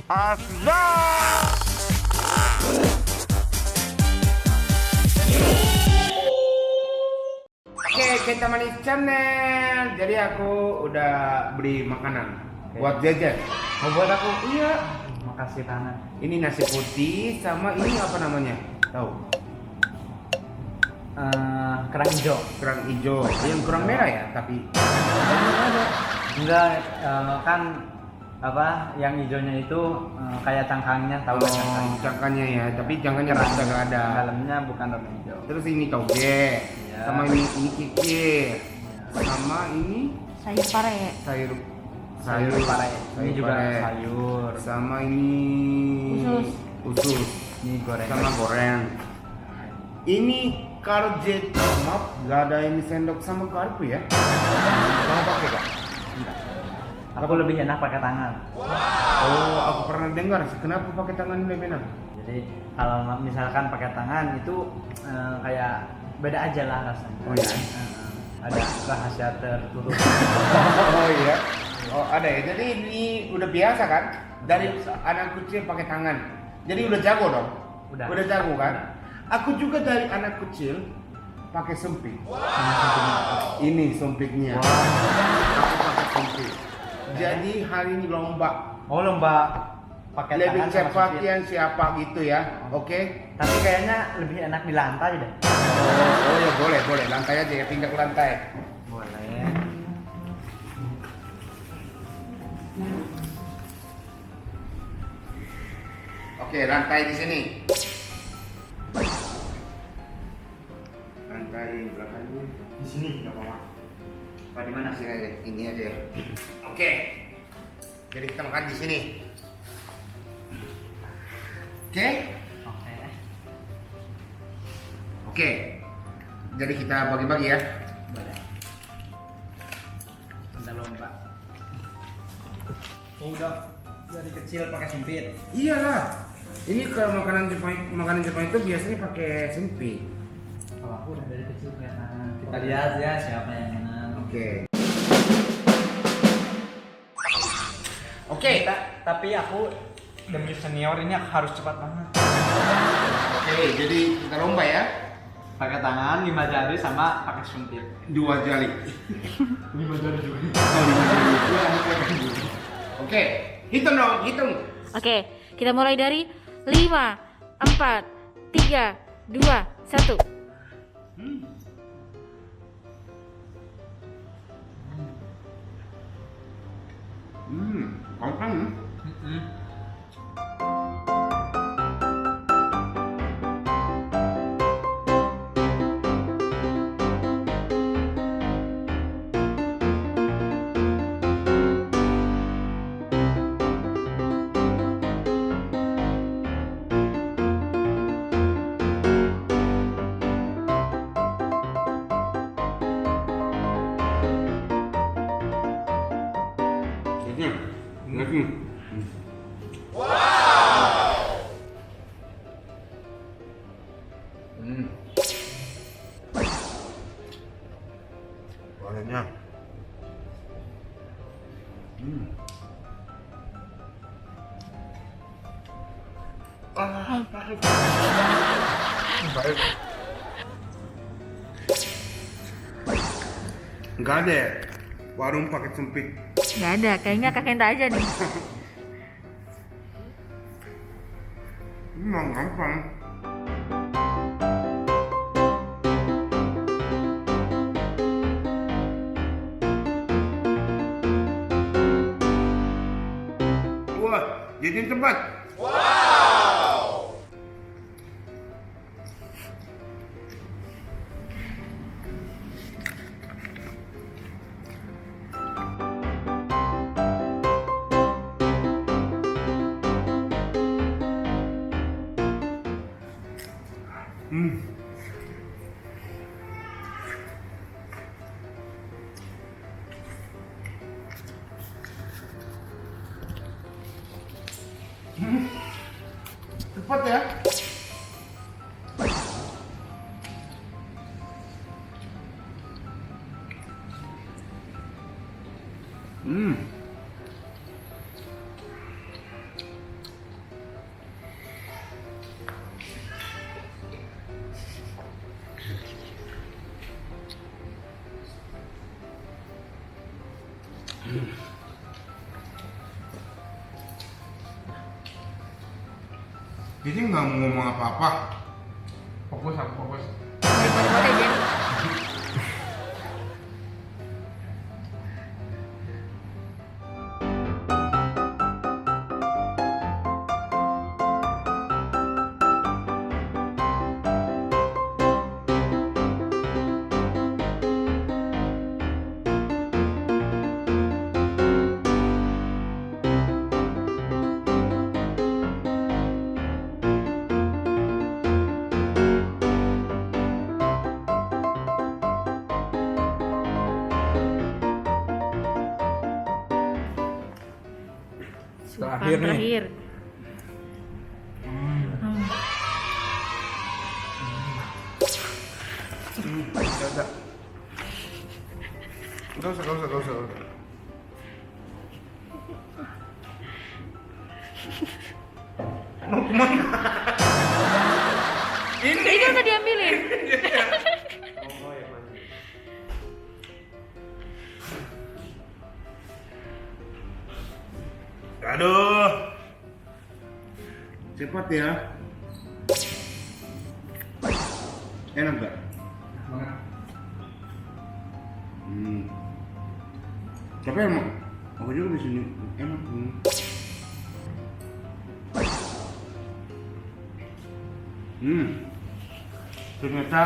Asda. Oke, kita manis channel. Jadi aku udah beli makanan buat jajan. Mau buat aku? Iya. Makasih tangan. Ini nasi putih sama ini apa namanya? Tahu? Kerang hijau. Kerang hijau. Yang kurang merah ya, tapi Enggak, kan apa yang hijaunya itu kayak cangkangnya, tahu nggak cangkangnya? cangkangnya ya, tapi cangkangnya rasa gak ada. Dalamnya bukan daun hijau. Terus ini toge, Iya. sama ini kikir, sama ini Sayur pare. sayur Sayur pare. Ini sayur juga pare. sayur. Sama ini usus, Ini goreng. sama goreng. Ini kalau jet maaf gak ada ini sendok sama garpu ya? Kamu pakai gak? Enggak. Aku lebih enak pakai tangan. Oh, aku pernah dengar sih. Kenapa pakai tangan lebih enak? Jadi kalau misalkan pakai tangan itu kayak beda aja lah rasanya. Oh iya? Ada rahasia tertutup. Oh iya. Oh ada ya. Jadi ini udah biasa kan? Dari anak kecil pakai tangan. Jadi udah jago dong. Udah. Jago kan? Aku juga dari anak kecil pakai sempit. Ini sempitnya. Aku pakai sempit. Jadi hari ini lomba. Oh, lomba pakai Lebih tangan sama cepat sempit. yang siapa gitu ya. Oke? Tapi kayaknya lebih enak di lantai deh. Oh ya boleh. Lantai aja ya, pindah ke lantai. Boleh. Oke, lantai di sini. Lantai belakangnya. Di sini nggak apa-apa. Apa di mana? Sini aja, ini aja ya. Oke. Jadi kita makan di sini. Oke? Oke. Oke. Jadi kita bagi-bagi ya. Boleh. Kita lomba. Oh, udah dari kecil pakai sempit. Iyalah. Ini kalau makanan Jepang itu biasanya pakai sempit. Kalau aku udah dari kecil pakai tangan. Kita lihat ya siapa yang menang. Oke. Oke. Tapi aku demi senior ini harus cepat banget. Oke, jadi kita lomba ya. Pakai tangan 5 jari sama pakai suntik. 2 jari. 5 jari juga. Oh, 5 jari. Oke, hitung dong, hitung. Oke, kita mulai dari 5, 4, 3, 2, 1. Gampang. Lagi. Warnanya. Baik. Enggak ada ya? Warung pakai sempit. Nggak ada, kayaknya Kak Kenta aja nih. Emang gampang. Wah, jadi cepat. Cepat ya. Hmm. Jadi nggak mau ngomong apa-apa. Fokus aku fokus. Oke, Jen. Terakhir nih. Terakhir. Gak usah. Mau kemana? Ini kan udah diambilin. Aduh. Cepat ya. Enak gak? Tapi emang aku juga di sini enak. Ternyata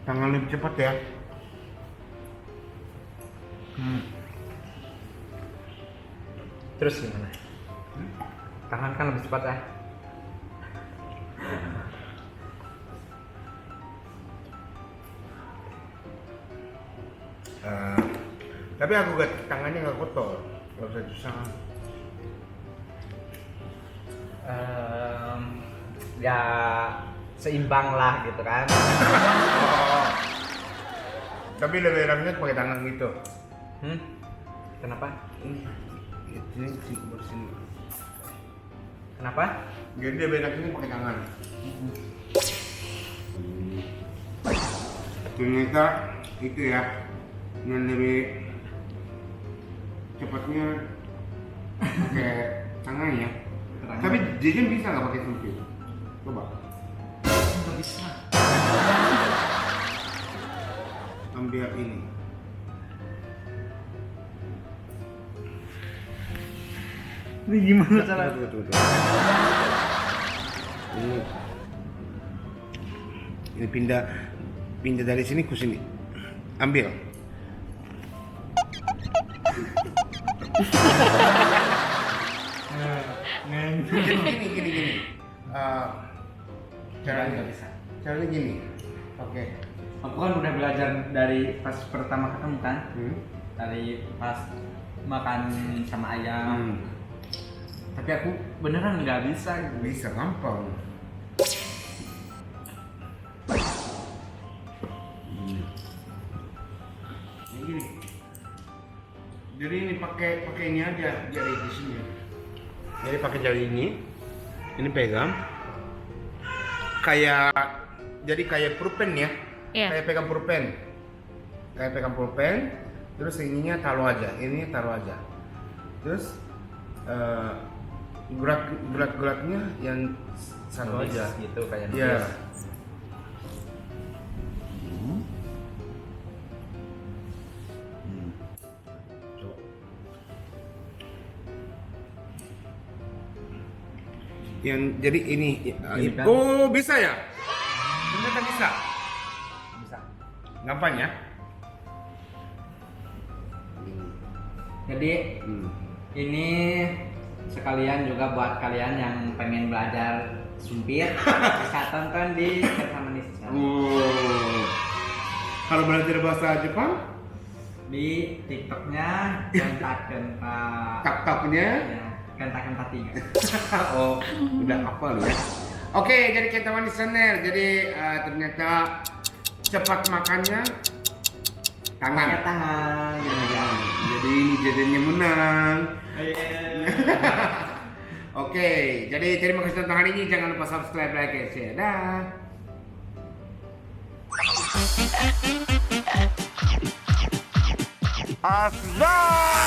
tangan lebih cepat ya. Terus gimana? Tangan kan lebih cepat ya. Tapi aku gak tangannya nggak kotor, nggak usah susah. Ya seimbang lah gitu kan. Tapi lebih enaknya pakai tangan gitu. Kenapa? Ini sih bersin. Kenapa? Jadi lebih enaknya pakai tangan. Ternyata itu ya yang lebih cepatnya pakai tangan ya. Tapi jajan bisa nggak pakai sumpit? Coba. Nggak bisa. Ambil ini. Ini gimana cara? Tuh. Ini pindah dari sini ke sini. Ambil. Gini. Caranya Nggak bisa. Caranya gini. Oke. Aku kan udah belajar dari pas pertama ketemu kan, dari pas makan sama ayam. Tapi aku beneran nggak bisa. Bisa gampang. Ini gini. Jadi ini pakai ini aja jari di sini. Jadi pakai jari ini pegang. Kayak pulpen ya. Iya. Kayak pegang pulpen. Terus ininya taruh aja. Terus gerak-geraknya yang satu Nulis aja. gitu kayak nulis. Iya. Coba. Yang jadi ini Ini kan? oh bisa ya? Ternyata bisa. Bisa. Gampang ya? Jadi Hmm. ini sekalian juga buat kalian yang pengen belajar sumpit bisa tonton di Kerta Manis Oh. Kalau belajar bahasa Jepang, di TikToknya Kenta tak-taknya. Kenta 3. Oh, udah hafal ya. Oke, jadi kita manis channel. Jadi ternyata cepat makannya tangan. Pakai tangan gitu kan. Jadi ini jadinya menang. Oke, jadi terima kasih tonton hari ini. Jangan lupa subscribe, like, and share. Dah. Asda.